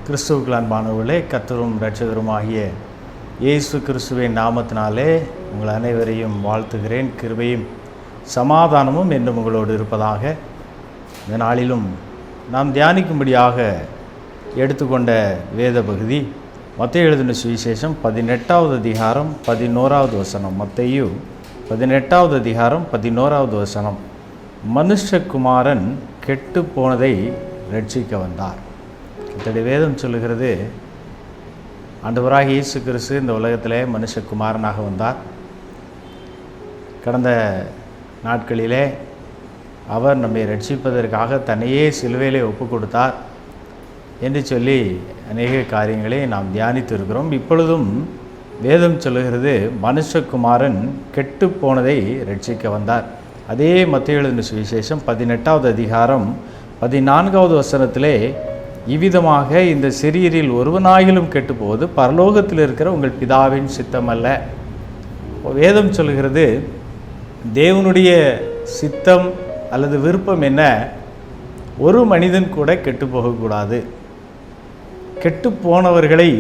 கிறிஸ்துவுக்கு அன்பானவர்களே, கர்த்தரும் இரட்சகருமாகிய இயேசு கிறிஸ்துவின் நாமத்தினாலே உங்கள் அனைவரையும் வாழ்த்துகிறேன். கிருபையும் சமாதானமும் என்றும் உங்களோடு இருப்பதாக. இந்த நாளிலும் நாம் தியானிக்கும்படியாக எடுத்துக்கொண்ட வேத பகுதி மத்தேயு எழுதின சுவிசேஷம் 18வது அதிகாரம் 11வது வசனம். மத்தேயு 18வது அதிகாரம் 11வது வசனம். மனுஷகுமாரன் கெட்டு போனதை ரட்சிக்க வந்தார். இத்தகைய வேதம் சொல்லுகிறது, ஆண்டவராகிய இயேசு கிறிஸ்து இந்த உலகத்திலே மனுஷகுமாரனாக வந்தார். கடந்த நாட்களிலே அவர் நம்மை ரட்சிப்பதற்காக தன்னையே சிலுவையிலே ஒப்பு கொடுத்தார் என்று சொல்லி அநேக காரியங்களை நாம் தியானித்து இருக்கிறோம். இப்பொழுதும் வேதம் சொல்லுகிறது, மனுஷகுமாரன் கெட்டு போனதை ரட்சிக்க வந்தார். அதே மத்தேயு எழுதின சுவிசேஷம் 18வது அதிகாரம் 14வது வசனத்திலே இவ்விதமாக இந்த சிறியரில் ஒருவனாகிலும் கெட்டுப்போவது பரலோகத்தில் இருக்கிற உங்கள் பிதாவின் சித்தம் அல்ல. வேதம் சொல்கிறது, தேவனுடைய சித்தம் அல்லது விருப்பம் என்ன? ஒரு மனிதன் கூட கெட்டு போகக்கூடாது. கெட்டு போனவர்களை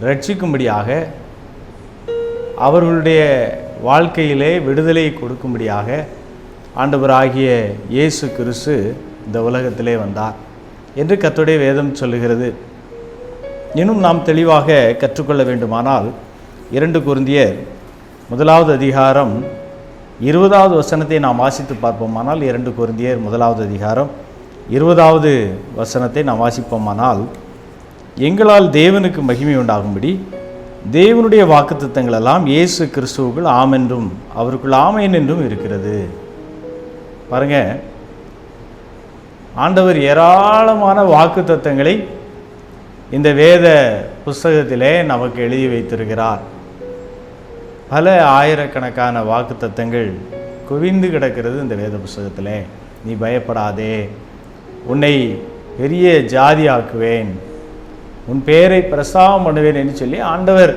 ரட்சிக்கும்படியாக, அவர்களுடைய வாழ்க்கையிலே விடுதலை கொடுக்கும்படியாக ஆண்டவராகிய இயேசு கிறிஸ்து இந்த உலகத்திலே வந்தார் என்று கர்த்தருடைய வேதம் சொல்லுகிறது. இன்னும் நாம் தெளிவாக கற்றுக்கொள்ள வேண்டுமானால் 2 கொரிந்தியர் 1வது அதிகாரம் 20வது வசனத்தை நாம் வாசித்து பார்ப்போமானால், 2 கொரிந்தியர் 1வது அதிகாரம் 20வது வசனத்தை நாம் வாசிப்போமானால், எங்களால் தேவனுக்கு மகிமை உண்டாகும்படி தேவனுடைய வாக்குத்தத்தங்களெல்லாம் இயேசு கிறிஸ்துவுக்குள் ஆம் என்றும் அவருக்குள் ஆமென் என்றும் இருக்கிறது. பாருங்க, ஆண்டவர் ஏராளமான வாக்குத்தத்தங்களை இந்த வேத புஸ்தகத்திலே நமக்கு எழுதி வைத்திருக்கிறார். பல ஆயிரக்கணக்கான வாக்குத்தத்தங்கள் குவிந்து கிடக்கிறது இந்த வேத புஸ்தகத்திலே. நீ பயப்படாதே, உன்னை பெரிய ஜாதி ஆக்குவேன், உன் பெயரை பிரஸ்தாபம் பண்ணுவேன் என்று சொல்லி ஆண்டவர்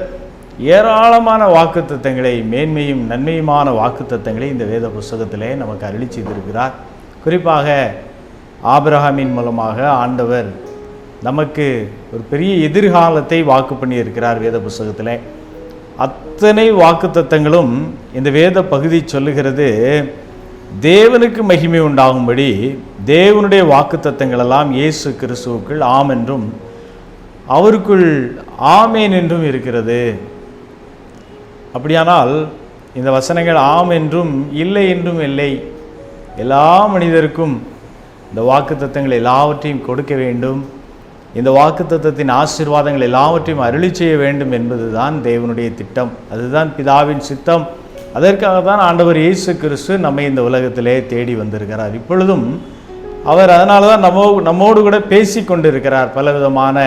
ஏராளமான வாக்குத்தத்தங்களை, மேன்மையும் நன்மையுமான வாக்குத்தத்தங்களை இந்த வேத புஸ்தகத்திலே நமக்கு அருளி செய்திருக்கிறார். குறிப்பாக ஆபிரகாமின் மூலமாக ஆண்டவர் நமக்கு ஒரு பெரிய எதிர்காலத்தை வாக்கு பண்ணியிருக்கிறார் வேத புஸ்தகத்தில். அத்தனை வாக்குத்தத்தங்களும் இந்த வேத பகுதி சொல்லுகிறது, தேவனுக்கு மகிமை உண்டாகும்படி தேவனுடைய வாக்குத்தத்தங்களெல்லாம் இயேசு கிறிஸ்துவுக்குள் ஆம் என்றும் அவருக்குள் ஆமேன் என்றும் இருக்கிறது. அப்படியானால் இந்த வசனங்கள் ஆம் என்றும் இல்லை என்றும் இல்லை. எல்லா மனிதருக்கும் இந்த வாக்குத்தத்தங்கள் எல்லாவற்றையும் கொடுக்க வேண்டும், இந்த வாக்குத்தத்தத்தின் ஆசீர்வாதங்கள் எல்லாவற்றையும் அருளி செய்ய வேண்டும் என்பதுதான் தேவனுடைய திட்டம். அதுதான் பிதாவின் சித்தம். அதற்காக தான் ஆண்டவர் இயேசு கிறிஸ்து நம்மை இந்த உலகத்திலே தேடி வந்திருக்கிறார். இப்பொழுதும் அவர் அதனால தான் நம்மோடு கூட பேசி கொண்டிருக்கிறார். பலவிதமான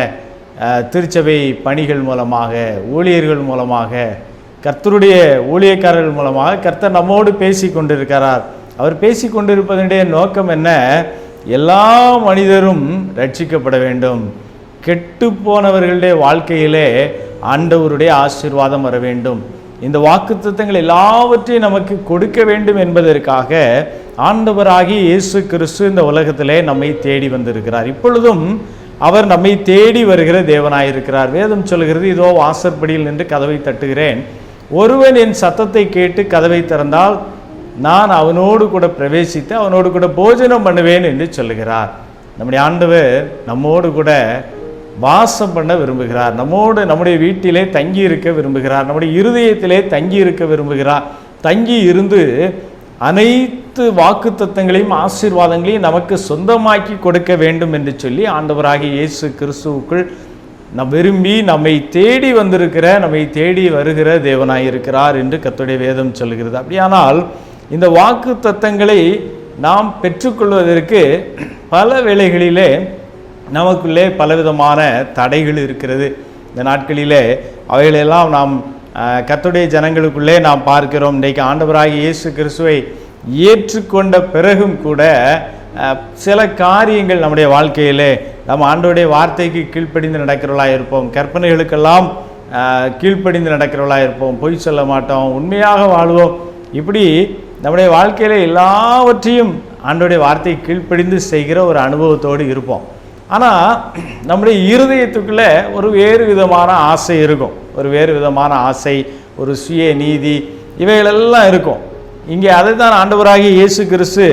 திருச்சபை பணிகள் மூலமாக, ஊழியர்கள் மூலமாக, கர்த்தருடைய ஊழியக்காரர்கள் மூலமாக கர்த்தர் நம்மோடு பேசி கொண்டிருக்கிறார். அவர் பேசி கொண்டிருப்பதனுடைய நோக்கம் என்ன? எல்லா மனிதரும் ரட்சிக்கப்பட வேண்டும், கெட்டு போனவர்களுடைய வாழ்க்கையிலே ஆண்டவருடைய ஆசீர்வாதம் வர வேண்டும், இந்த வாக்குத்தத்தங்கள் எல்லாவற்றையும் நமக்கு கொடுக்க வேண்டும் என்பதற்காக ஆண்டவராகிய இயேசு கிறிஸ்து இந்த உலகத்திலே நம்மை தேடி வந்திருக்கிறார். இப்பொழுதும் அவர் நம்மை தேடி வருகிற தேவனாயிருக்கிறார். வேதம் சொல்கிறது, இதோ வாசற்படியில் நின்று கதவை தட்டுகிறேன், ஒருவன் என் சத்தத்தை கேட்டு கதவை திறந்தால் நான் அவனோடு கூட பிரவேசித்து அவனோடு கூட போஜனம் பண்ணுவேன் என்று சொல்லுகிறார். நம்முடைய ஆண்டவர் நம்மோடு கூட வாசம் பண்ண விரும்புகிறார். நம்முடைய வீட்டிலே தங்கி இருக்க விரும்புகிறார். நம்முடைய இருதயத்திலே தங்கி இருக்க விரும்புகிறார். தங்கி இருந்து அனைத்து வாக்குத்தத்தங்களையும் ஆசீர்வாதங்களையும் நமக்கு சொந்தமாக்கி கொடுக்க வேண்டும் என்று சொல்லி ஆண்டவராகிய இயேசு கிறிஸ்துவுக்குள் விரும்பி நம்மை தேடி வந்திருக்கிற, நம்மை தேடி வருகிற தேவனாயிருக்கிறார் என்று கர்த்தருடைய வேதம் சொல்கிறது. அப்படியானால் இந்த வாக்குத்தத்தங்களை நாம் பெற்றுக்கொள்வதற்கு பல வேளைகளிலே நமக்குள்ளே பலவிதமான தடைகள் இருக்கிறது. இந்த நாட்களிலே அவைகளெல்லாம் நாம் கர்த்தருடைய ஜனங்களுக்குள்ளே நாம் பார்க்கிறோம். இன்றைக்கு ஆண்டவராகிய இயேசு கிறிஸ்துவை ஏற்றுக்கொண்ட பிறகும் கூட சில காரியங்கள் நம்முடைய வாழ்க்கையிலே நம்ம ஆண்டவருடைய வார்த்தைக்கு கீழ்ப்படிந்து நடக்கிறவர்களாக இருப்போம், கற்பனைகளுக்கெல்லாம் கீழ்ப்படிந்து நடக்கிறவர்களாக இருப்போம், பொய் சொல்ல மாட்டோம், உண்மையாக வாழ்வோம். இப்படி நம்முடைய வாழ்க்கையில் எல்லாவற்றையும் ஆண்டவருடைய வார்த்தையை கீழ்ப்படிந்து செய்கிற ஒரு அனுபவத்தோடு இருப்போம். ஆனால் நம்முடைய இருதயத்துக்குள்ளே ஒரு வேறு விதமான ஆசை இருக்கும், ஒரு வேறு விதமான ஆசை, ஒரு சுய நீதி, இவைகளெல்லாம் இருக்கும். இங்கே அதை தான் ஆண்டவராகிய இயேசு கிறிஸ்து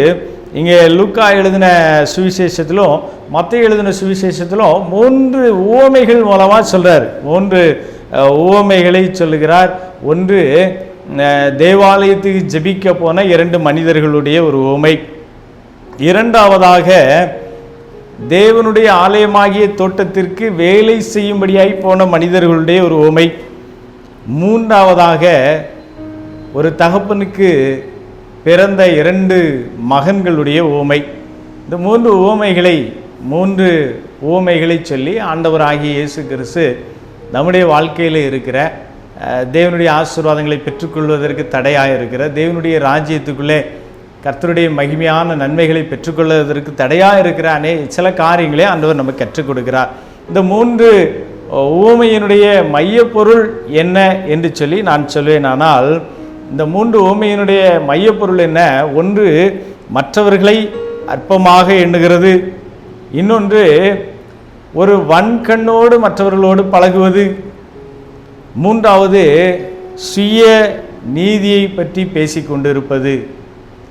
இங்கே லூக்கா எழுதின சுவிசேஷத்திலும் மத்தேயு எழுதின சுவிசேஷத்திலும் 3 உவமைகள் மூலமாக சொல்கிறார். 3 உவமைகளை சொல்லுகிறார். ஒன்று, தேவாலயத்துக்கு ஜெபிக்க போன 2 மனிதர்களுடைய ஒரு உவமை. இரண்டாவதாக, தேவனுடைய ஆலயமாகிய தோட்டத்திற்கு வேலை செய்யும்படியாய் போன மனிதர்களுடைய ஒரு உவமை. மூன்றாவதாக, ஒரு தகப்பனுக்கு பிறந்த 2 மகன்களுடைய உவமை. இந்த 3 உவமைகளை சொல்லி ஆண்டவராகிய இயேசு கிறிஸ்து நம்முடைய வாழ்க்கையில் இருக்கிற தேவனுடைய ஆசீர்வாதங்களை பெற்றுக்கொள்வதற்கு தடையாக இருக்கிற, தேவனுடைய ராஜ்யத்துக்குள்ளே கர்த்தருடைய மகிமையான நன்மைகளை பெற்றுக்கொள்வதற்கு தடையாக இருக்கிற சில காரியங்களே ஆண்டவர் நமக்கு கற்றுக் கொடுக்கிறார். இந்த 3 உவமையினுடைய மையப்பொருள் என்ன என்று சொல்லி நான் சொல்வேன். ஆனால் இந்த 3 உவமையினுடைய மையப்பொருள் என்ன? ஒன்று, மற்றவர்களை அற்பமாக எண்ணுகிறது. இன்னொன்று, ஒரு வன்கண்ணோடு மற்றவர்களோடு பழகுவது. மூன்றாவது, சுய நீதியை பற்றி பேசிக்கொண்டிருப்பது.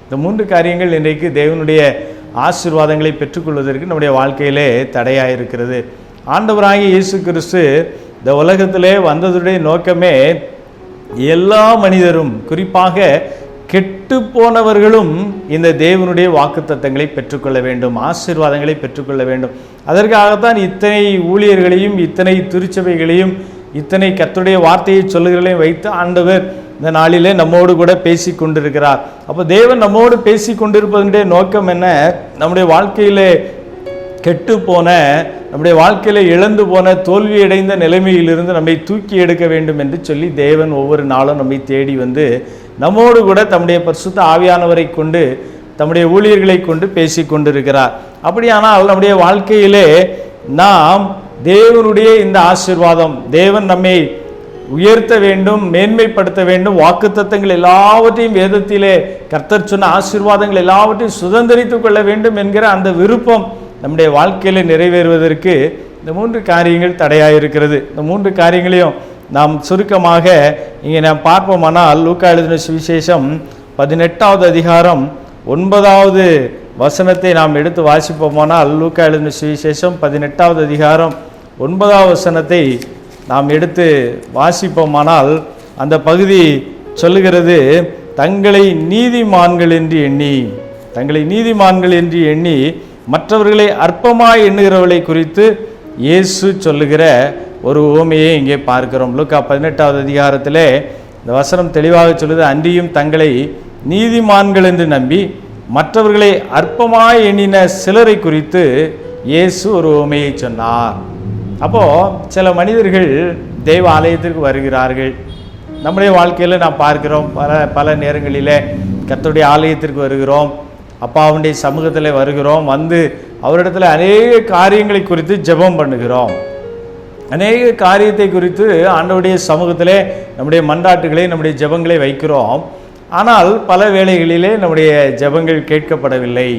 இந்த 3 காரியங்கள் இன்றைக்கு தேவனுடைய ஆசீர்வாதங்களை பெற்றுக்கொள்வதற்கு நம்முடைய வாழ்க்கையிலே தடையாக இருக்கிறது. ஆண்டவராகிய இயேசு கிறிஸ்து இந்த உலகத்திலே வந்ததுடைய நோக்கமே எல்லா மனிதரும், குறிப்பாக கெட்டு போனவர்களும் இந்த தேவனுடைய வாக்குத்தத்தங்களை பெற்றுக்கொள்ள வேண்டும், ஆசீர்வாதங்களை பெற்றுக்கொள்ள வேண்டும். அதற்காகத்தான் இத்தனை ஊழியர்களையும், இத்தனை திருச்சபைகளையும், இத்தனை கர்த்தருடைய வார்த்தையை சொல்லுகளையும் வைத்து ஆண்டவர் இந்த நாளிலே நம்மோடு கூட பேசி கொண்டிருக்கிறார். அப்போ தேவன் நம்மோடு பேசி கொண்டிருப்பதனுடைய நோக்கம் என்ன? நம்முடைய வாழ்க்கையிலே கெட்டு போன, நம்முடைய வாழ்க்கையில இழந்து போன, தோல்வியடைந்த நிலைமையிலிருந்து நம்மை தூக்கி எடுக்க வேண்டும் என்று சொல்லி தேவன் ஒவ்வொரு நாளும் நம்மை தேடி வந்து நம்மோடு கூட தம்முடைய பரிசுத்த ஆவியானவரை கொண்டு, தம்முடைய ஊழியர்களை கொண்டு பேசி கொண்டிருக்கிறார். அப்படியானால் நம்முடைய வாழ்க்கையிலே நாம் தேவனுடைய இந்த ஆசீர்வாதம், தேவன் நம்மை உயர்த்த வேண்டும், மேன்மைப்படுத்த வேண்டும், வாக்குத்தத்தங்கள் எல்லாவற்றையும், வேதத்திலே கர்த்தர் சொன்ன ஆசீர்வாதங்கள் எல்லாவற்றையும் சுதந்திரித்துக் கொள்ள வேண்டும் என்கிற அந்த விருப்பம் நம்முடைய வாழ்க்கையில் நிறைவேறுவதற்கு இந்த 3 காரியங்கள் தடையாக இருக்கிறது. இந்த 3 காரியங்களையும் நாம் சுருக்கமாக இங்கே நாம் பார்ப்போமானால், லூக்கா எழுதின சுவிசேஷம் 18வது அதிகாரம் 9வது வசனத்தை நாம் எடுத்து வாசிப்போமானால், லூக்கா எழுதின சுவிசேஷம் 18வது அதிகாரம் 9வது வசனத்தை நாம் எடுத்து வாசிப்போமானால், அந்த பகுதி சொல்லுகிறது, தங்களை நீதிமான்கள் என்று எண்ணி மற்றவர்களை அற்பமாய் எண்ணுகிறவர்களை குறித்து இயேசு சொல்லுகிற ஒரு உவமையை இங்கே பார்க்கிறோம். லூக்கா 18வது அதிகாரத்திலே இந்த வசனம் தெளிவாக சொல்லுது, அன்றியும் தங்களை நீதிமான்கள் என்று நம்பி மற்றவர்களை அற்பமாய் எண்ணின சிலரை குறித்து இயேசு ஒரு உவமையை சொன்னார். அப்போது சில மனிதர்கள் தெய்வ ஆலயத்திற்கு வருகிறார்கள். நம்முடைய வாழ்க்கையில் நாம் பார்க்கிறோம், பல நேரங்களில் கர்த்தருடைய ஆலயத்திற்கு வருகிறோம், அப்பாவுடைய சமூகத்தில் வருகிறோம், வந்து அவரிடத்தில் அநேக காரியங்களை குறித்து ஜெபம் பண்ணுகிறோம். அநேக காரியத்தை குறித்து ஆண்டவருடைய சமூகத்திலே நம்முடைய மன்றாட்டுகளை, நம்முடைய ஜெபங்களை வைக்கிறோம். ஆனால் பல வேளைகளிலே நம்முடைய ஜெபங்கள் கேட்கப்படவில்லை.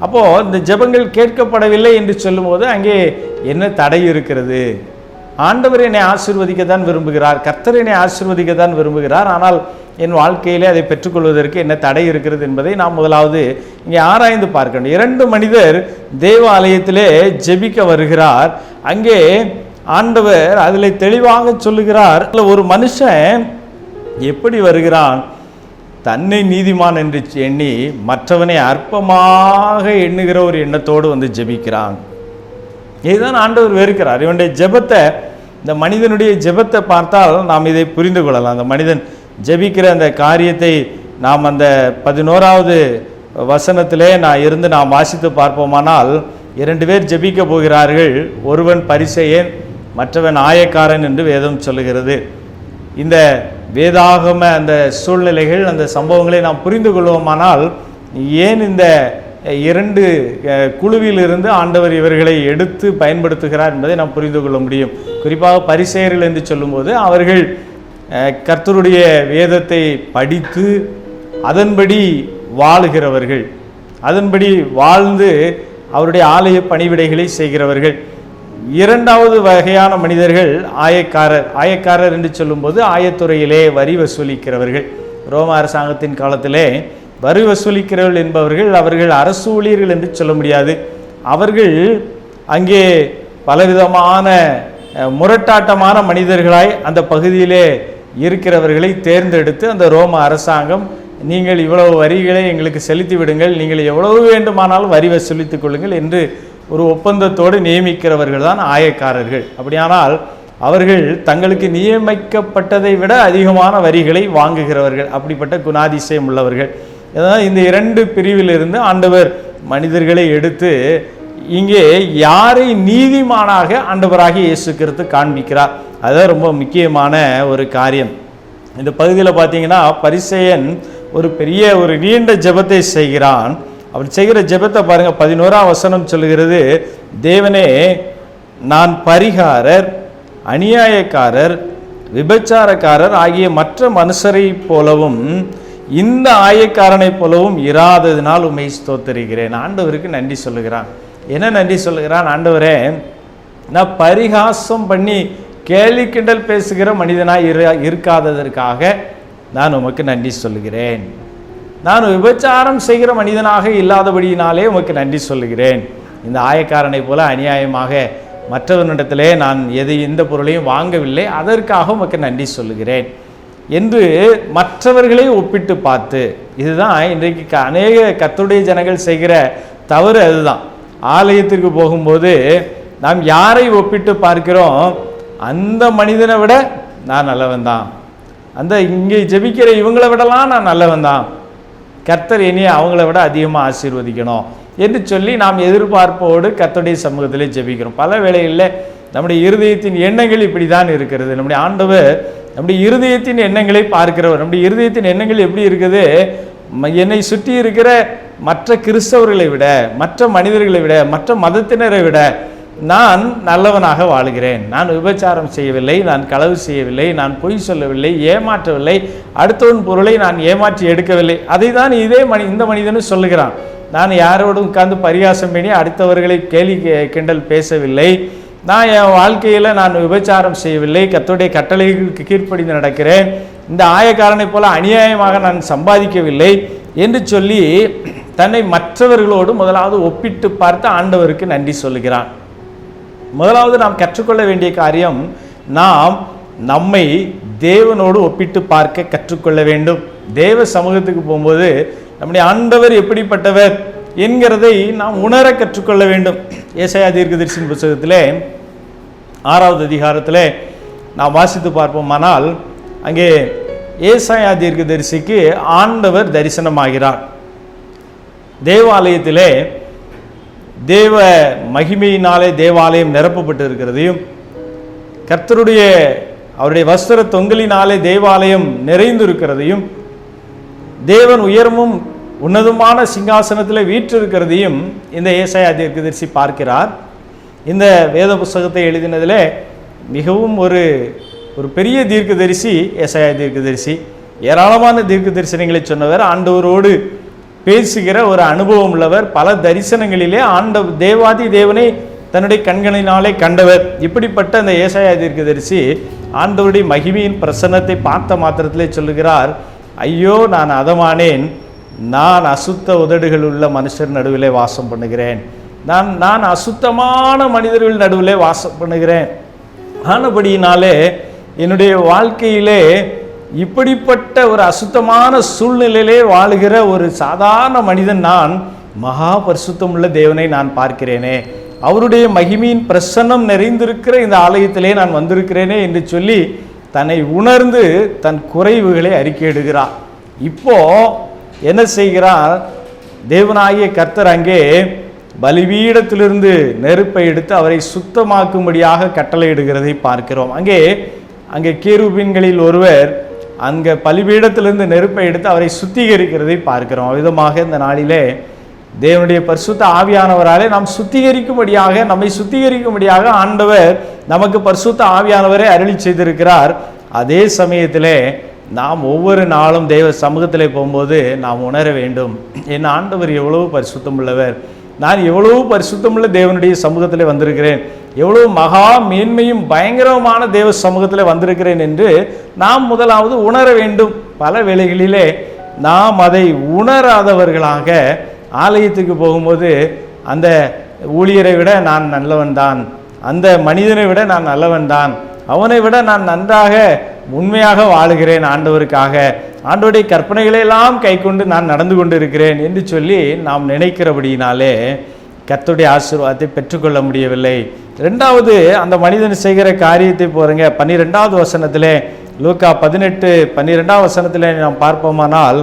அப்போது இந்த ஜெபங்கள் கேட்கப்படவில்லை என்று சொல்லும்போது அங்கே என்ன தடை இருக்கிறது? ஆண்டவர் என்னை ஆசீர்வதிக்கத்தான் விரும்புகிறார், கர்த்தர் என்னை ஆசீர்வதிக்கத்தான் விரும்புகிறார், ஆனால் என் வாழ்க்கையிலே அதை பெற்றுக்கொள்வதற்கு என்ன தடை இருக்கிறது என்பதை நாம் முதலாவது இங்கே ஆராய்ந்து பார்க்கணும். 2 மனிதர் தேவாலயத்திலே ஜெபிக்க வருகிறார். அங்கே ஆண்டவர் அதில் தெளிவாக சொல்லுகிறார், ஒரு மனுஷன் எப்படி வருகிறான்? தன்னை நீதிமான் என்று எண்ணி மற்றவனை அற்பமாக எண்ணுகிற ஒரு எண்ணத்தோடு வந்து ஜெபிக்கிறான். இதுதான் ஆண்டவர் வெறுக்கிறார். இவனுடைய ஜெபத்தை, இந்த மனிதனுடைய ஜெபத்தை பார்த்தால் நாம் இதை புரிந்து கொள்ளலாம். அந்த மனிதன் ஜெபிக்கிற அந்த காரியத்தை நாம் அந்த 11வது வசனத்திலே நாம் வாசித்து பார்ப்போமானால், 2 பேர் ஜெபிக்க போகிறார்கள். ஒருவன் பரிசேயன், மற்றவன் ஆயக்காரன் என்று வேதம் சொல்லுகிறது. இந்த வேதாகம அந்த சூழ்நிலைகள், அந்த சம்பவங்களை நாம் புரிந்து கொள்வோமானால், ஏன் இந்த 2 குழுவிலிருந்து ஆண்டவர் இவர்களை எடுத்து பயன்படுத்துகிறார் என்பதை நாம் புரிந்து கொள்ள முடியும். குறிப்பாக பரிசேயர்கள் என்று சொல்லும்போது அவர்கள் கர்த்தருடைய வேதத்தை படித்து அதன்படி வாழுகிறவர்கள், அதன்படி வாழ்ந்து அவருடைய ஆலய பணிவிடைகளை செய்கிறவர்கள். இரண்டாவது வகையான மனிதர்கள் ஆயக்காரர். ஆயக்காரர் என்று சொல்லும்போது ஆயத்துறையிலே வரி வசூலிக்கிறவர்கள். ரோம அரசாங்கத்தின் காலத்திலே வரி வசூலிக்கிறவர்கள் என்பவர்கள் அவர்கள் அரசு ஊழியர்கள் என்று சொல்ல முடியாது. அவர்கள் அங்கே பலவிதமான முரட்டாட்டமான மனிதர்களாய் அந்த பகுதியிலே இருக்கிறவர்களை தேர்ந்தெடுத்து அந்த ரோம அரசாங்கம், நீங்கள் இவ்வளவு வரிகளை எங்களுக்கு செலுத்தி விடுங்கள், நீங்கள் எவ்வளவு வேண்டுமானாலும் வரி வசூலித்துக் கொள்ளுங்கள் என்று ஒரு ஒப்பந்தத்தோடு நியமிக்கிறவர்கள் தான் ஆயக்காரர்கள். அப்படியானால் அவர்கள் தங்களுக்கு நியமிக்கப்பட்டதை விட அதிகமான வரிகளை வாங்குகிறவர்கள். அப்படிப்பட்ட குணாதிசயம் உள்ளவர்கள். அதனால் இந்த இரண்டு பிரிவிலிருந்து ஆண்டவர் மனிதர்களை எடுத்து இங்கே யாரை நீதிமானாக ஆண்டவராகிய இயேசு கிறிஸ்து காண்பிக்கிறார். அதுதான் ரொம்ப முக்கியமான ஒரு காரியம். இந்த பகுதியில் பார்த்தீங்கன்னா பரிசேயன் ஒரு பெரிய ஒரு நீண்ட ஜெபத்தை செய்கிறான். அவர் செய்கிற ஜெபத்தை பாருங்கள், 11ஆம் வசனம் சொல்லுகிறது, தேவனே, நான் பரிகாரர், அநியாயக்காரர், விபச்சாரக்காரர் ஆகிய மற்ற மனுஷரை போலவும் இந்த ஆயக்காரனை போலவும் இராததினால் உம்மை ஸ்தோத்திரிக்கிறேன். ஆண்டவருக்கு நன்றி சொல்லுகிறான். என்ன நன்றி சொல்லுகிறான்? ஆண்டவரே, நான் பரிகாசம் பண்ணி கேலி கிண்டல் பேசுகிற மனிதனாய் இருக்காததற்காக நான் உமக்கு நன்றி சொல்லுகிறேன். நான் விபச்சாரம் செய்கிற மனிதனாக இல்லாதபடியினாலே உமக்கு நன்றி சொல்லுகிறேன். இந்த ஆயக்காரனை போல அநியாயமாக மற்றவனிடத்திலே நான் எந்த பொருளையும் வாங்கவில்லை, அதற்காக உமக்கு நன்றி சொல்லுகிறேன் என்று மற்றவர்களை ஒப்பிட்டு பார்த்து, இதுதான் இன்றைக்கு அநேக கர்த்தருடைய ஜனங்கள் செய்கிற தவறு. அதுதான், ஆலயத்திற்கு போகும்போது நாம் யாரை ஒப்பிட்டு பார்க்கிறோம்? அந்த மனிதனை விட நான் நல்லவன் தான், அந்த இங்கே ஜெபிக்கிற இவங்களை விடலாம் நான் நல்லவன் தான், கர்த்தர் என்னையை அவங்கள விட அதிகமாக ஆசீர்வதிக்கணும் என்று சொல்லி நாம் எதிர்பார்ப்போடு கர்த்தருடைய சமூகத்திலே ஜெபிக்கிறோம். பல வேளைகளில் நம்முடைய இருதயத்தின் எண்ணங்கள் இப்படி தான் இருக்கிறது. நம்முடைய ஆண்டவர் நம்முடைய இருதயத்தின் எண்ணங்களை பார்க்கிறவர். நம்முடைய இருதயத்தின் எண்ணங்கள் எப்படி இருக்குது? என்னை சுற்றி இருக்கிற மற்ற கிறிஸ்தவர்களை விட, மற்ற மனிதர்களை விட, மற்ற மதத்தினரை விட நான் நல்லவனாக வாழ்கிறேன். நான் விபச்சாரம் செய்யவில்லை, நான் களவு செய்யவில்லை, நான் பொய் சொல்லவில்லை, ஏமாற்றவில்லை, அடுத்தவன் பொருளை நான் ஏமாற்றி எடுக்கவில்லை. அதை தான் இந்த மனிதனும் சொல்லுகிறான். நான் யாரோடும் உட்கார்ந்து பரிகாசம் பண்ணி அடுத்தவர்களை கேலி கிண்டல் பேசவில்லை, நான் என் வாழ்க்கையில் நான் விபச்சாரம் செய்யவில்லை, கர்த்தருடைய கட்டளைகளுக்கு கீழ்ப்படிந்து நடக்கிறேன், இந்த ஆயக்காரனை போல அநியாயமாக நான் சம்பாதிக்கவில்லை என்று சொல்லி தன்னை மற்றவர்களோடு முதலாவது ஒப்பிட்டு பார்த்து ஆண்டவருக்கு நன்றி சொல்லுகிறான். முதலாவது நாம் கற்றுக்கொள்ள வேண்டிய காரியம், நாம் நம்மை தேவனோடு ஒப்பிட்டு பார்க்க கற்றுக்கொள்ள வேண்டும். தேவ சமூகத்துக்கு போகும்போது நம்முடைய ஆண்டவர் எப்படிப்பட்டவர் என்கிறதை நாம் உணர கற்றுக்கொள்ள வேண்டும். ஏசாயா தீர்க்கதரிசியின் புத்தகத்திலே 6வது அதிகாரத்திலே நாம் வாசித்து பார்ப்போமானால், அங்கே ஏசாயா தீர்க்கதரிசிக்கு ஆண்டவர் தரிசனமாகிறார். தேவாலயத்திலே தேவ மகிமையினாலே தேவாலயம் நிரப்பப்பட்டு இருக்கிறதையும், கர்த்தருடைய அவருடைய வஸ்திர தொங்கலினாலே தேவாலயம் நிறைந்து இருக்கிறதையும், தேவன் உயரமும் உன்னதமான சிங்காசனத்தில் வீற்றிருக்கிறதையும் இந்த ஏசாயா தீர்க்கதரிசி பார்க்கிறார். இந்த வேத புஸ்தகத்தை எழுதினதில் மிகவும் ஒரு பெரிய தீர்க்கதரிசி ஏசாயா தீர்க்கதரிசி. ஏராளமான தீர்க்க தரிசனங்களை சொன்னவர், ஆண்டவரோடு பேசுகிற ஒரு அனுபவம் உள்ளவர், பல தரிசனங்களிலே தேவாதி தேவனை தன்னுடைய கண்களினாலே கண்டவர். இப்படிப்பட்ட அந்த ஏசாயா தீர்க்கதரிசி ஆண்டவருடைய மகிமையின் பிரசன்னத்தை பார்த்த மாத்திரத்திலே சொல்லுகிறார், ஐயோ நான் அதமானேன், நான் அசுத்த உதடுகள் உள்ள மனுஷர் நடுவிலே வாசம் பண்ணுகிறேன், நான் அசுத்தமான மனிதர்கள் நடுவிலே வாசம் பண்ணுகிறேன். ஆனபடியினாலே என்னுடைய வாழ்க்கையிலே இப்படிப்பட்ட ஒரு அசுத்தமான சூழ்நிலையிலே வாழுகிற ஒரு சாதாரண மனிதன் நான், மகா பரிசுத்தம் உள்ள தேவனை நான் பார்க்கிறேனே, அவருடைய மகிமையின் பிரசன்னம் நிறைந்திருக்கிற இந்த ஆலயத்திலே நான் வந்திருக்கிறேனே என்று சொல்லி தன்னை உணர்ந்து தன் குறைவுகளை அறிக்கையிடுகிறார். இப்போ என்ன செய்கிறார்? தேவனாகிய கர்த்தர் அங்கே பலிபீடத்திலிருந்து நெருப்பை எடுத்து அவரை சுத்தமாக்கும்படியாக கட்டளையிடுகிறதை பார்க்கிறோம். அங்கே கேருபீன்களில் ஒருவர் அங்கே பலிபீடத்திலிருந்து நெருப்பை எடுத்து அவரை சுத்திகரிக்கிறதை பார்க்கிறோம். விதமாக இந்த நாளிலே தேவனுடைய பரிசுத்த ஆவியானவராலே நம்மை சுத்திகரிக்கும்படியாக ஆண்டவர் நமக்கு பரிசுத்த ஆவியானவரை அருளி செய்திருக்கிறார். அதே சமயத்திலே நாம் ஒவ்வொரு நாளும் தேவ சமூகத்திலே போகும்போது நாம் உணர வேண்டும், என் ஆண்டவர் எவ்வளவு பரிசுத்தம் உள்ளவர், நான் எவ்வளவு பரிசுத்தமுள்ள தேவனுடைய சமூகத்தில் வந்திருக்கிறேன், எவ்வளவு மகா மேன்மையும் பயங்கரமான தேவ சமூகத்தில் வந்திருக்கிறேன் என்று நாம் முதலாவது உணர வேண்டும். பல வேளைகளிலே நாம் அதை உணராதவர்களாக ஆலயத்துக்கு போகும்போது அந்த ஊழியரை விட நான் நல்லவன் தான், அந்த மனிதனை விட நான் நல்லவன் தான், அவனை விட நான் நன்றாக உண்மையாக வாழுகிறேன், ஆண்டவருக்காக ஆண்டவருடைய கற்பனைகளெல்லாம் கை கொண்டு நான் நடந்து கொண்டு இருக்கிறேன் என்று சொல்லி நாம் நினைக்கிறபடியினாலே கர்த்தருடைய ஆசீர்வாதத்தை பெற்றுக்கொள்ள முடியவில்லை. ரெண்டாவது, அந்த மனிதன் செய்கிற காரியத்தை போறங்க 12வது வசனத்திலே, லூக்கா 18:12 வசனத்திலே நாம் பார்ப்போமானால்,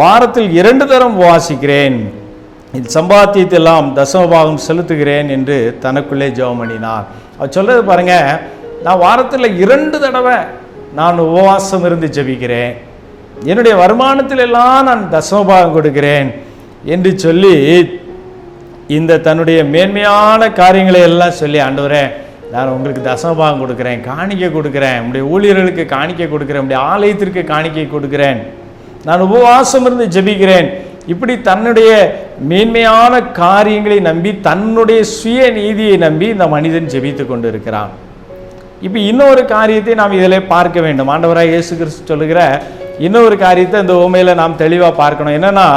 வாரத்தில் 2 தரம் உபவாசிக்கிறேன், சம்பாத்தியத்தெல்லாம் தசமபாகம் செலுத்துகிறேன் என்று தனக்குள்ளே ஜெபம் பண்ணினார். அவர் சொல்றது பாருங்க, நான் வாரத்தில் 2 தடவை நான் உபவாசம் இருந்து ஜெபிக்கிறேன், என்னுடைய வருமானத்தில் எல்லாம் நான் தசமபாகம் கொடுக்கிறேன் என்று சொல்லி இந்த தன்னுடைய மேன்மையான காரியங்களை எல்லாம் சொல்லி, ஆண்டவரே நான் உங்களுக்கு தசமபாகம் கொடுக்குறேன், காணிக்கை கொடுக்குறேன், உங்களுடைய ஊழியர்களுக்கு காணிக்கை கொடுக்குறேன், உங்களுடைய ஆலயத்திற்கு காணிக்கை கொடுக்குறேன், நான் உபவாசம் இருந்து ஜெபிக்கிறேன், இப்படி தன்னுடைய மேன்மையான காரியங்களை நம்பி தன்னுடைய சுய நீதியை நம்பி இந்த மனிதன் ஜெபித்து கொண்டு இருக்கிறான். இப்போ இன்னொரு காரியத்தை நாம் இதில் பார்க்க வேண்டும். ஆண்டவராக இயேசு கிறிஸ்து சொல்லுகிற இன்னொரு காரியத்தை இந்த உவமையில நாம் தெளிவாக பார்க்கணும். என்னன்னா,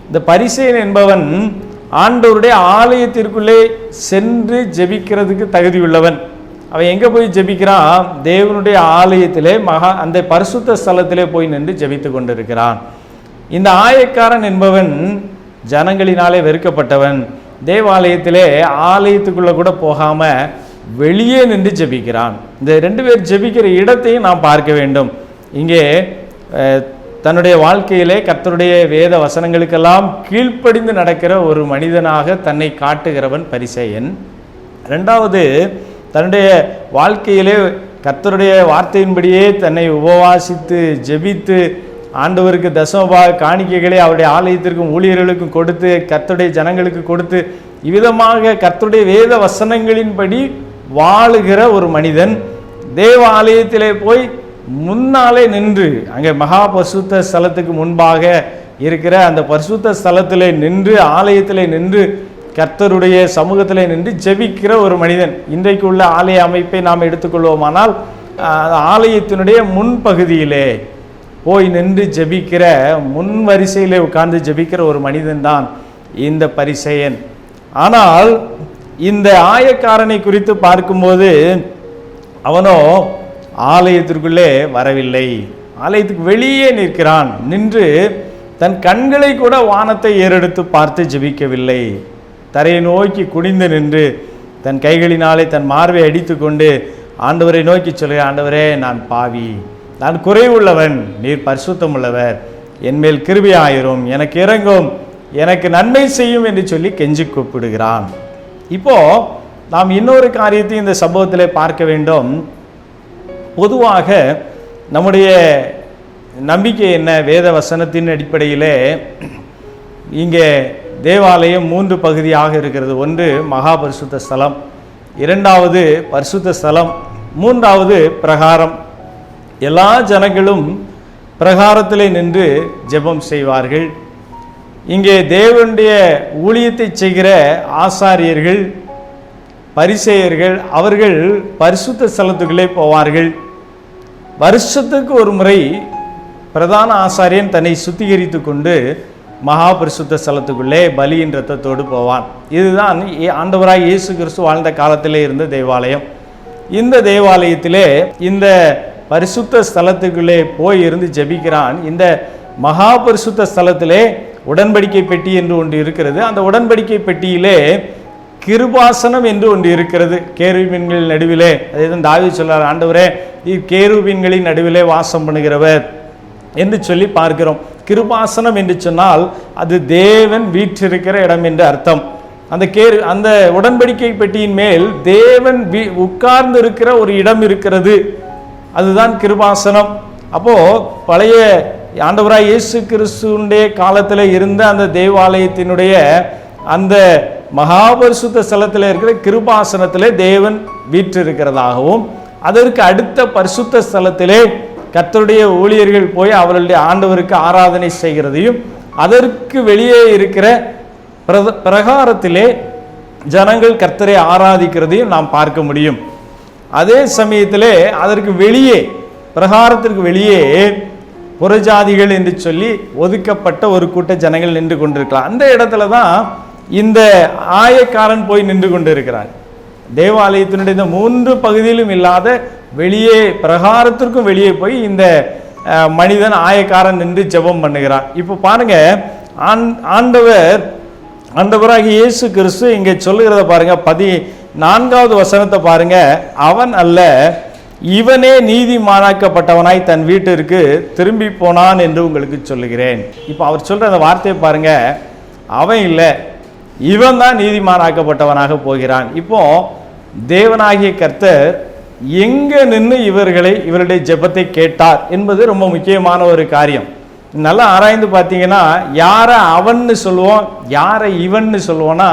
இந்த பரிசேயன் என்பவன் ஆண்டவருடைய ஆலயத்திற்குள்ளே சென்று ஜெபிக்கிறதுக்கு தகுதி உள்ளவன். அவன் எங்கே போய் ஜெபிக்கிறான்? தேவனுடைய ஆலயத்திலே அந்த பரிசுத்த ஸ்தலத்திலே போய் நின்று ஜெபித்து கொண்டிருக்கிறான். இந்த ஆயக்காரன் என்பவன் ஜனங்களினாலே வெறுக்கப்பட்டவன். தேவாலயத்திலே ஆலயத்துக்குள்ளே கூட போகாம வெளியே நின்று ஜெபிக்கிறான். இந்த 2 பேர் ஜெபிக்கிற இடத்தையும் நாம் பார்க்க வேண்டும். இங்கே தன்னுடைய வாழ்க்கையிலே கர்த்தருடைய வேத வசனங்களுக்கெல்லாம் கீழ்ப்படிந்து நடக்கிற ஒரு மனிதனாக தன்னை காட்டுகிறவன் பரிசேயன். ரெண்டாவது, தன்னுடைய வாழ்க்கையிலே கர்த்தருடைய வார்த்தையின்படியே தன்னை உபவாசித்து ஜெபித்து ஆண்டவருக்கு தசமபாக காணிக்கைகளை அவருடைய ஆலயத்திற்கும் ஊழியர்களுக்கும் கொடுத்து கர்த்தருடைய ஜனங்களுக்கு கொடுத்து இவ்விதமாக கர்த்தருடைய வேத வசனங்களின்படி வாழுகிற ஒரு மனிதன் தேவ ஆலயத்திலே போய் முன்னாலே நின்று, அங்கே மகா பரிசுத்த ஸ்தலத்துக்கு முன்பாக இருக்கிற அந்த பரிசுத்த ஸ்தலத்திலே நின்று, ஆலயத்திலே நின்று, கர்த்தருடைய சமூகத்திலே நின்று ஜெபிக்கிற ஒரு மனிதன். இன்றைக்கு உள்ள ஆலய அமைப்பை நாம் எடுத்துக்கொள்வோமானால், ஆலயத்தினுடைய முன்பகுதியிலே போய் நின்று ஜெபிக்கிற, முன் வரிசையிலே உட்கார்ந்து ஜெபிக்கிற ஒரு மனிதன் தான் இந்த பரிசேயன். ஆனால் இந்த ஆயக்காரனை குறித்து பார்க்கும்போது அவனோ ஆலயத்திற்குள்ளே வரவில்லை, ஆலயத்துக்கு வெளியே நிற்கிறான். நின்று தன் கண்களை கூட வானத்தை ஏறெடுத்து பார்த்து ஜெபிக்கவில்லை. தரையை நோக்கி குனிந்து நின்று தன் கைகளினாலே தன் மார்பை அடித்து கொண்டு ஆண்டவரை நோக்கி சொல்கிறேன், ஆண்டவரே நான் பாவி, நான் குறைவுள்ளவன், நீர் பரிசுத்தம் உள்ளவர், என்மேல் கிருபையாயிரும், எனக்கு இறங்கும், எனக்கு நன்மை செய்யும் என்று சொல்லி கெஞ்சி கூப்பிடுகிறான். இப்போ நாம் இன்னொரு காரியத்தை இந்த சம்பவத்தில் பார்க்க வேண்டும். பொதுவாக நம்முடைய நம்பிக்கை என்ன? வேத வசனத்தின் அடிப்படையிலே இங்கே தேவாலயம் 3 பகுதியாக இருக்கிறது. ஒன்று மகா பரிசுத்த ஸ்தலம், 2வது பரிசுத்த ஸ்தலம், 3வது பிரகாரம். எல்லா ஜனங்களும் பிரகாரத்திலே நின்று ஜெபம் செய்வார்கள். இங்கே தேவனுடைய ஊழியத்தை செய்கிற ஆசாரியர்கள், பரிசேயர்கள், அவர்கள் பரிசுத்த ஸ்தலத்துக்குள்ளே போவார்கள். வருஷத்துக்கு ஒரு முறை பிரதான ஆசாரியன் தன்னை சுத்திகரித்து கொண்டு மகா பரிசுத்த ஸ்தலத்துக்குள்ளே பலியின் இரத்தத்தோடு போவான். இதுதான் ஆண்டவராய் இயேசு கிறிஸ்து வாழ்ந்த காலத்திலே இருந்த தேவாலயம். இந்த தேவாலயத்திலே இந்த பரிசுத்த ஸ்தலத்துக்குள்ளே போய் இருந்து ஜெபிக்கிறான். இந்த மகா பரிசுத்த ஸ்தலத்திலே உடன்படிக்கை பெட்டி என்று ஒன்று இருக்கிறது. அந்த உடன்படிக்கை பெட்டியிலே கிருபாசனம் என்று ஒன்று இருக்கிறது. கேருபீன்களின் நடுவிலே, அதேதான் தாவீது சொல்றார், ஆண்டவரே கேருபீன்களின் நடுவிலே வாசம் பண்ணுகிறவர் என்று சொல்லி பார்க்கிறோம். கிருபாசனம் என்று சொன்னால் அது தேவன் வீற்றிருக்கிற இடம் என்று அர்த்தம். அந்த உடன்படிக்கை பெட்டியின் மேல் தேவன் உட்கார்ந்து இருக்கிற ஒரு இடம் இருக்கிறது, அதுதான் கிருபாசனம். அப்போ பழைய ஆண்டவராய் இயேசு கிறிஸ்துவுடைய காலத்தில் இருந்த அந்த தேவாலயத்தினுடைய அந்த மகாபரிசுத்த ஸ்தலத்தில் இருக்கிற கிருபாசனத்திலே தேவன் வீற்றிருக்கிறதாகவும், அதற்கு அடுத்த பரிசுத்த ஸ்தலத்திலே கர்த்தருடைய ஊழியர்கள் போய் அவர்களுடைய ஆண்டவருக்கு ஆராதனை செய்கிறதையும், அதற்கு வெளியே இருக்கிற பிரகாரத்திலே ஜனங்கள் கர்த்தரை ஆராதிக்கிறதையும் நாம் பார்க்க முடியும். அதே சமயத்திலே அதற்கு வெளியே, பிரகாரத்திற்கு வெளியே புறஜாதிகள் என்று சொல்லி ஒதுக்கப்பட்ட ஒரு கூட்ட ஜனங்கள் நின்று கொண்டிருக்கலாம். அந்த இடத்துல தான் இந்த ஆயக்காரன் போய் நின்று கொண்டிருக்கிறார். தேவாலயத்தினுடைய இந்த 3 பகுதியிலும் இல்லாத வெளியே, பிரகாரத்திற்கும் வெளியே போய் இந்த மனிதன் ஆயக்காரன் நின்று ஜெபம் பண்ணுகிறார். இப்போ பாருங்க, ஆண்டவராகிய இயேசு கிறிஸ்து இங்கே சொல்லுகிறத பாருங்க, 14வது வசனத்தை பாருங்க. அவன் அல்ல, இவனே நீதிமானாக்கப்பட்டவனாய் தன் வீட்டிற்கு திரும்பி போனான் என்று உங்களுக்கு சொல்லுகிறேன். இப்போ அவர் சொல்ற அந்த வார்த்தையை பாருங்க, அவன் இல்லை, இவன் தான் நீதிமானாக்கப்பட்டவனாக போகிறான். இப்போ தேவனாகிய கர்த்தர் எங்க நின்று இவருடைய ஜெபத்தை கேட்டார் என்பது ரொம்ப முக்கியமான ஒரு காரியம். நல்லா ஆராய்ந்து பார்த்தீங்கன்னா, யாரை அவன்னு சொல்லுவோம், யாரை இவன்னு சொல்லுவோம்னா,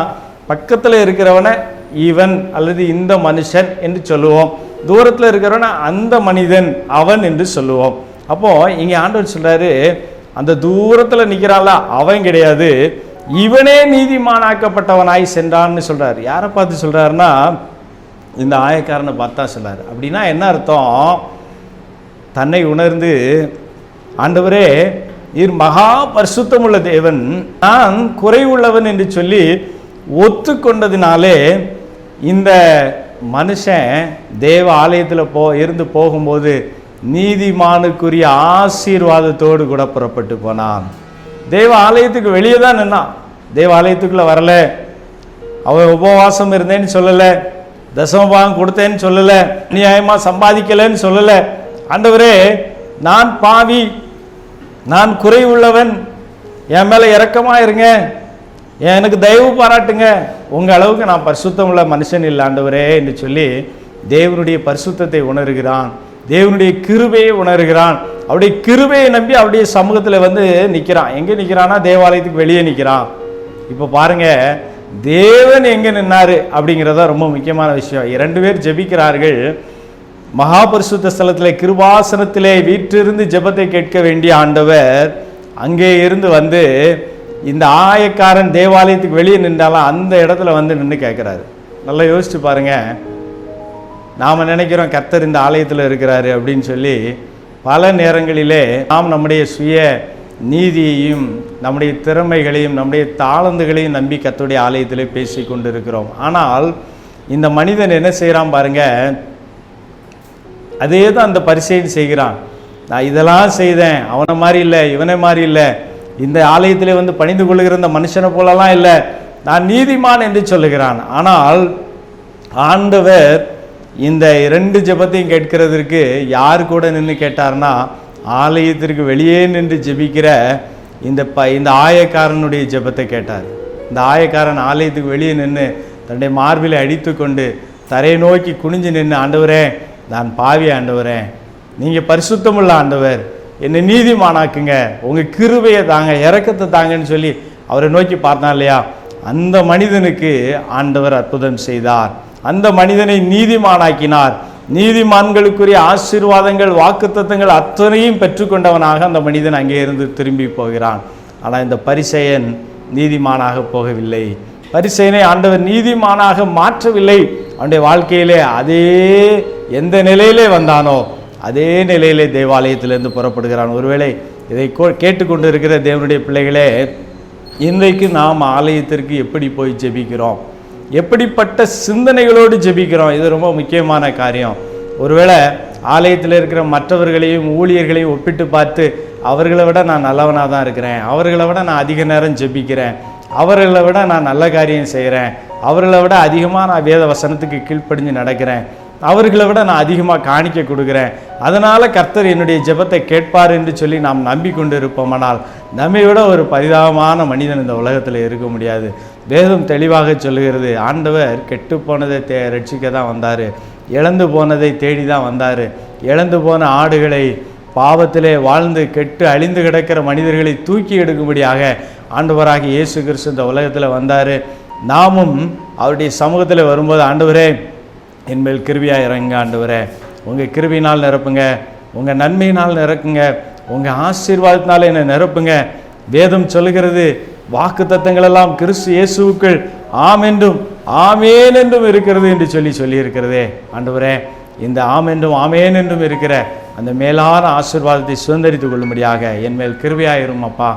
பக்கத்தில் இருக்கிறவனை இவன் அல்லது இந்த மனுஷன் என்று சொல்லுவோம், தூரத்தில் இருக்கிறவன அந்த மனிதன் அவன் என்று சொல்லுவோம். அப்போ இங்கே ஆண்டவர் சொல்றாரு, அந்த தூரத்தில் நிற்கிறான்ல அவன் கிடையாது, இவனே நீதிமானாக்கப்பட்டவனாய் சென்றான்னு சொல்றாரு. யாரை பார்த்து சொல்றாருன்னா, இந்த ஆயக்காரனை பார்த்தா சொல்றாரு. அப்படின்னா என்ன அர்த்தம்? தன்னை உணர்ந்து, ஆண்டவரே நீர் மகா பரிசுத்தமுள்ள தேவன், நான் குறைவுள்ளவன் என்று சொல்லி ஒத்துக்கொண்டதினாலே இந்த மனுஷன் தேவ ஆலயத்தில் இருந்து போகும்போது நீதிமானுக்குரிய ஆசீர்வாதத்தோடு கூட புறப்பட்டு போனான். தேவ ஆலயத்துக்கு வெளியே தான் நின்னான், தேவ ஆலயத்துக்குள்ள வரல. அவன் உபவாசம் இருந்தேன்னு சொல்லலை, தசமபாகம் கொடுத்தேன்னு சொல்லலை, நியாயமா சம்பாதிக்கலைன்னு சொல்லலை. ஆண்டவரே நான் பாவி, நான் குறைவுள்ளவன், என் மேலே இரக்கமா இருங்க, எனக்கு தயவு பாராட்டுங்க, உங்கள் அளவுக்கு நான் பரிசுத்தம் உள்ள மனுஷன் இல்லை ஆண்டவரே என்று சொல்லி தேவனுடைய பரிசுத்தத்தை உணர்கிறான், தேவனுடைய கிருபையை உணர்கிறான். அவருடைய கிருபையை நம்பி அவருடைய சமூகத்தில் வந்து நிற்கிறான். எங்கே நிற்கிறான்னா, தேவாலயத்துக்கு வெளியே நிற்கிறான். இப்போ பாருங்க, தேவன் எங்கே நின்னாரு அப்படிங்கிறதா ரொம்ப முக்கியமான விஷயம். 2 பேர் ஜெபிக்கிறார்கள். மகாபரிசுத்த ஸ்தலத்தில் கிருபாசனத்திலே வீற்றிருந்து ஜெபத்தை கேட்க வேண்டிய ஆண்டவர் அங்கே இருந்து வந்து இந்த ஆயக்காரன் தேவாலயத்துக்கு வெளியே நின்றாலும் அந்த இடத்துல வந்து நின்று கேட்குறாரு. நல்லா யோசிச்சு பாருங்க. நாம் நினைக்கிறோம் கர்த்தர் இந்த ஆலயத்தில் இருக்கிறாரு அப்படின்னு சொல்லி, பல நேரங்களிலே நாம் நம்முடைய சுய நீதியையும் நம்முடைய திறமைகளையும் நம்முடைய தாளந்துகளையும் நம்பி கர்த்தருடைய ஆலயத்திலே பேசி கொண்டு இருக்கிறோம். ஆனால் இந்த மனிதன் என்ன செய்கிறான் பாருங்க, அதே தான் அந்த பரிசேயன் செய்கிறான். நான் இதெல்லாம் செய்தேன், அவனை மாதிரி இல்லை, இவனை மாதிரி இல்லை, இந்த ஆலயத்திலே வந்து பணிந்து கொள்ளுகிற இந்த மனுஷனை போலலாம் இல்லை, நான் நீதிமான் என்று சொல்லுகிறான். ஆனால் ஆண்டவர் இந்த 2 ஜெபத்தையும் கேட்கிறதற்கு யார் கூட நின்று கேட்டார்னா, ஆலயத்திற்கு வெளியே நின்று ஜெபிக்கிற இந்த ஆயக்காரனுடைய ஜெபத்தை கேட்டார். இந்த ஆயக்காரன் ஆலயத்துக்கு வெளியே நின்று தன்னுடைய மார்பிலை அடித்து கொண்டு தரையை நோக்கி குனிஞ்சு நின்று, ஆண்டவரே நான் பாவி ஆண்டவரே, நீங்கள் பரிசுத்தமுள்ள ஆண்டவர், என்னை நீதிமானாக்குங்க, உங்கள் கிருபையை தாங்க, இரக்கத்தை தாங்கன்னு சொல்லி அவரை நோக்கி பார்த்தான் இல்லையா, அந்த மனிதனுக்கு ஆண்டவர் அற்புதம் செய்தார். அந்த மனிதனை நீதிமானாக்கினார். நீதிமான்களுக்குரிய ஆசீர்வாதங்கள் வாக்குத்தத்தங்கள் அத்தனையும் பெற்றுக்கொண்டவனாக அந்த மனிதன் அங்கே இருந்து திரும்பி போகிறான். ஆனால் இந்த பரிசேயன் நீதிமானாக போகவில்லை. பரிசேயனை ஆண்டவர் நீதிமானாக மாற்றவில்லை. அவனுடைய வாழ்க்கையிலே அதே எந்த நிலையிலே வந்தானோ அதே நிலையிலே தேவாலயத்திலிருந்து புறப்படுகிறான். ஒருவேளை இதை கேட்டுக்கொண்டு இருக்கிற தேவனுடைய பிள்ளைகளே, இன்றைக்கு நாம் ஆலயத்திற்கு எப்படி போய் ஜெபிக்கிறோம், எப்படிப்பட்ட சிந்தனைகளோடு ஜெபிக்கிறோம், இது ரொம்ப முக்கியமான காரியம். ஒருவேளை ஆலயத்தில் இருக்கிற மற்றவர்களையும் ஊழியர்களையும் ஒப்பிட்டு பார்த்து, அவர்களை விட நான் நல்லவனாக தான் இருக்கிறேன், அவர்களை விட நான் அதிக நேரம் ஜெபிக்கிறேன், அவர்களை விட நான் நல்ல காரியம் செய்கிறேன், அவர்களை விட அதிகமாக நான் வேத வசனத்துக்கு கீழ்ப்படிஞ்சு நடக்கிறேன், அவர்களை விட நான் அதிகமாக காணிக்க கொடுக்குறேன், அதனால் கர்த்தர் என்னுடைய ஜெபத்தை கேட்பார் என்று சொல்லி நாம் நம்பிக்கொண்டு இருப்போமானால் நம்மை விட ஒரு பரிதாபமான மனிதன் இந்த உலகத்தில் இருக்க முடியாது. வேதம் தெளிவாக சொல்லுகிறது, ஆண்டவர் கெட்டு போனதை ரட்சிக்க தான் வந்தார், இழந்து போனதை தேடி தான் வந்தார். இழந்து போன ஆடுகளை, பாவத்திலே வாழ்ந்து கெட்டு அழிந்து கிடக்கிற மனிதர்களை தூக்கி எடுக்கும்படியாக ஆண்டவராக இயேசு கிறிஸ்து இந்த உலகத்தில் வந்தார். நாமும் அவருடைய சமூகத்தில் வரும்போது, ஆண்டவரே என்மேல் கிருபையாக இறங்குங்க, ஆண்டவரே உங்கள் கிருபையினால் நிரப்புங்க, உங்கள் நன்மையினால் நிரப்புங்க, உங்கள் ஆசீர்வாதத்தினால என்னை நிரப்புங்க. வேதம் சொல்லுகிறது, வாக்குத்தத்தங்கள் எல்லாம் கிறிஸ்து இயேசுவுக்குள் ஆம் என்றும் ஆமேன் என்றும் இருக்கிறது என்று சொல்லியிருக்கிறதே. ஆண்டவரே, இந்த ஆம் என்றும் ஆமேன் என்றும் இருக்கிற அந்த மேலான ஆசீர்வாதத்தை சுதந்திரித்துக் கொள்ளும்படியாக என்மேல் கிருபையாயிரும் அப்பா,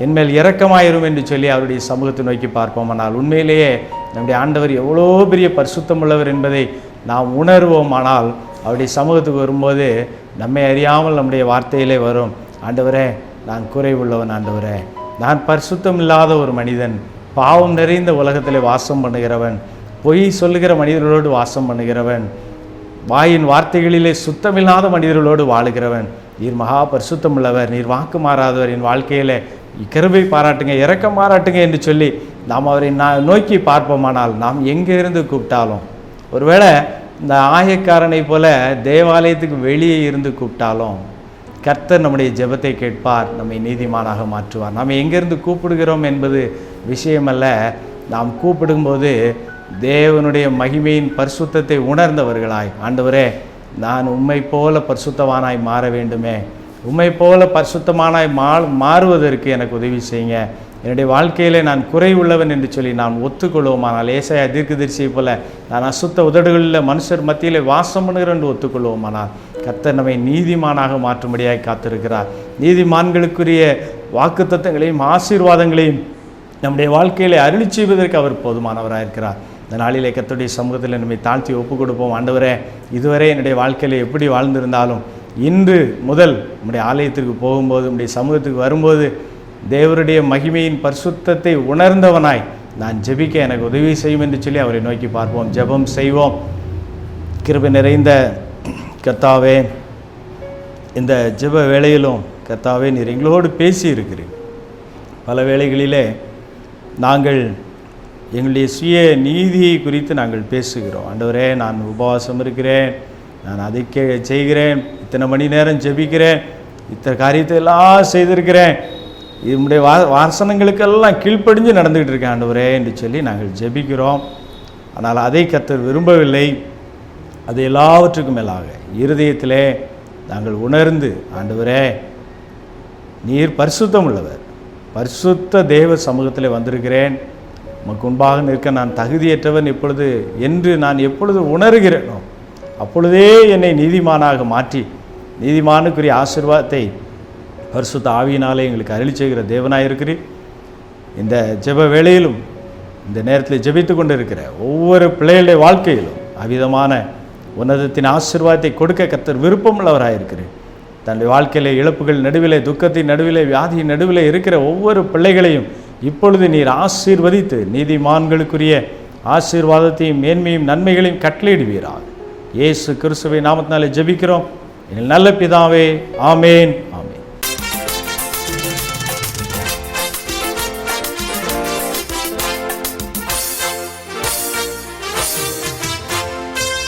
என்மேல் இரக்கமாயிரும் என்று சொல்லி அவருடைய சமூகத்தை நோக்கி பார்ப்போம். ஆனால் உண்மையிலேயே நம்முடைய ஆண்டவர் எவ்வளோ பெரிய பரிசுத்தம் உள்ளவர் என்பதை நாம் உணர்வோம். ஆனால் அவருடைய சமூகத்துக்கு வரும்போது நம்மை அறியாமல் நம்முடைய வார்த்தையிலே வரும், ஆண்டவரே நான் குறைவுள்ளவன், ஆண்டவரே நான் பரிசுத்தம் இல்லாத ஒரு மனிதன், பாவம் நிறைந்த உலகத்திலே வாசம் பண்ணுகிறவன், பொய் சொல்லுகிற மனிதர்களோடு வாசம் பண்ணுகிறவன், வாயின் வார்த்தைகளிலே சுத்தமில்லாத மனிதர்களோடு வாழுகிறவன். நீர் மகா பரிசுத்தம் உள்ளவர், நீர் வாக்கு மாறாதவர், என் வாழ்க்கையில் கிருபை பாராட்டுங்க, இரக்கம் பாராட்டுங்க என்று சொல்லி நாம் அவரை நோக்கி பார்ப்போமானால் நாம் எங்கே இருந்து கூப்பிட்டாலும், ஒருவேளை இந்த ஆயக்காரனை போல தேவாலயத்துக்கு வெளியே இருந்து கூப்பிட்டாலும் கர்த்தர் நம்முடைய ஜெபத்தை கேட்பார், நம்மை நீதிமானாக மாற்றுவார். நாம் எங்கேருந்து கூப்பிடுகிறோம் என்பது விஷயமல்ல. நாம் கூப்பிடும்போது தேவனுடைய மகிமையின் பரிசுத்தத்தை உணர்ந்தவர்களாய், ஆண்டவரே நான் உம்மை போல பரிசுத்தவானாய் மாற வேண்டுமே, உம்மை போல பரிசுத்தமானாய் மாறுவதற்கு எனக்கு உதவி செய்யுங்க, என்னுடைய வாழ்க்கையிலே நான் குறைவுள்ளவன் என்று சொல்லி நான் ஒத்துக்கொள்வோமானால், ஏசாயா தீர்க்கதரிசியை போல நான் அசுத்த உதடுகளில் மனுஷர் மத்தியிலே வாசம் பண்ணுகிறேன் என்று ஒத்துக்கொள்வோமானால் கர்த்தர் நம்மை நீதிமானாக மாற்றும்படியாய் காத்திருக்கிறார். நீதிமான்களுக்குரிய வாக்குத்தத்தங்களையும் ஆசீர்வாதங்களையும் நம்முடைய வாழ்க்கையிலே அருளி செய்வதற்கு அவர் போதுமானவராக இருக்கிறார். இந்த நாளிலே கர்த்தருடைய சமூகத்தில் நம்மை தாழ்த்தி ஒப்புக் கொடுப்போம். ஆண்டவரே, இதுவரை என்னுடைய வாழ்க்கையில் எப்படி வாழ்ந்திருந்தாலும் இன்று முதல் நம்முடைய ஆலயத்திற்கு போகும்போது, நம்முடைய சமூகத்துக்கு வரும்போது தேவருடைய மகிமையின் பரிசுத்தத்தை உணர்ந்தவனாய் நான் ஜெபிக்க எனக்கு உதவி செய்யும் என்று சொல்லி அவரை நோக்கி பார்ப்போம். ஜெபம் செய்வோம். கிருபை நிறைந்த கர்த்தாவே, இந்த ஜெப வேளையிலும் கர்த்தாவே நீர் எங்களோடு பேசி இருக்கிறீர். பல வேளைகளிலே நாங்கள் எங்களுடைய சுய நீதியை குறித்து நாங்கள் பேசுகிறோம். ஆண்டவரே, நான் உபவாசம் இருக்கிறேன், நான் அதை செய்கிறேன், இத்தனை மணி நேரம் ஜெபிக்கிறேன், இத்தனை காரியத்தை எல்லாம் செய்திருக்கிறேன், இதனுடைய வாசனங்களுக்கெல்லாம் கீழ்ப்படிஞ்சு நடந்துக்கிட்டு இருக்கேன் ஆண்டவரே என்று சொல்லி நாங்கள் ஜெபிக்கிறோம். ஆனால் அதை கர்த்தர் விரும்பவில்லை. அது எல்லாவற்றுக்கும் மேலாக இருதயத்திலே நாங்கள் உணர்ந்து, ஆண்டவரே நீர் பரிசுத்தம் உள்ளவர், பரிசுத்த தேவ சமூகத்தில் வந்திருக்கிறேன், உமக்கு முன்பாக நிற்க நான் தகுதியற்றவன் என்று நான் எப்பொழுது உணர்கிறேனோ அப்பொழுதே என்னை நீதிமானாக மாற்றி நீதிமானுக்குரிய ஆசீர்வாதத்தை பரிசுத்த ஆவியினாலே எங்களுக்கு அருளி செய்கிற தேவனாக இருக்கிறீர். இந்த ஜெப வேளையிலும் இந்த நேரத்தில் ஜெபித்து கொண்டு இருக்கிற ஒவ்வொரு பிள்ளைகளுடைய வாழ்க்கையிலும் அவ்விதமான உன்னதத்தின் ஆசீர்வாதத்தை கொடுக்க கர்த்தர் விருப்பமுள்ளவராக இருக்கிறேன். தன்னுடைய வாழ்க்கையிலே இழப்புகள் நடுவிலே, துக்கத்தின் நடுவிலே, வியாதியின் நடுவிலே இருக்கிற ஒவ்வொரு பிள்ளைகளையும் இப்பொழுது நீர் ஆசீர்வதித்து நீதிமான்களுக்குரிய ஆசீர்வாதத்தையும் மேன்மையும் நன்மைகளையும் கட்டளையிடுவீராக. இயேசு கிறிஸ்துவின் நாமத்தினாலே ஜெபிக்கிறோம் எங்கள் நல்ல பிதாவே, ஆமேன்.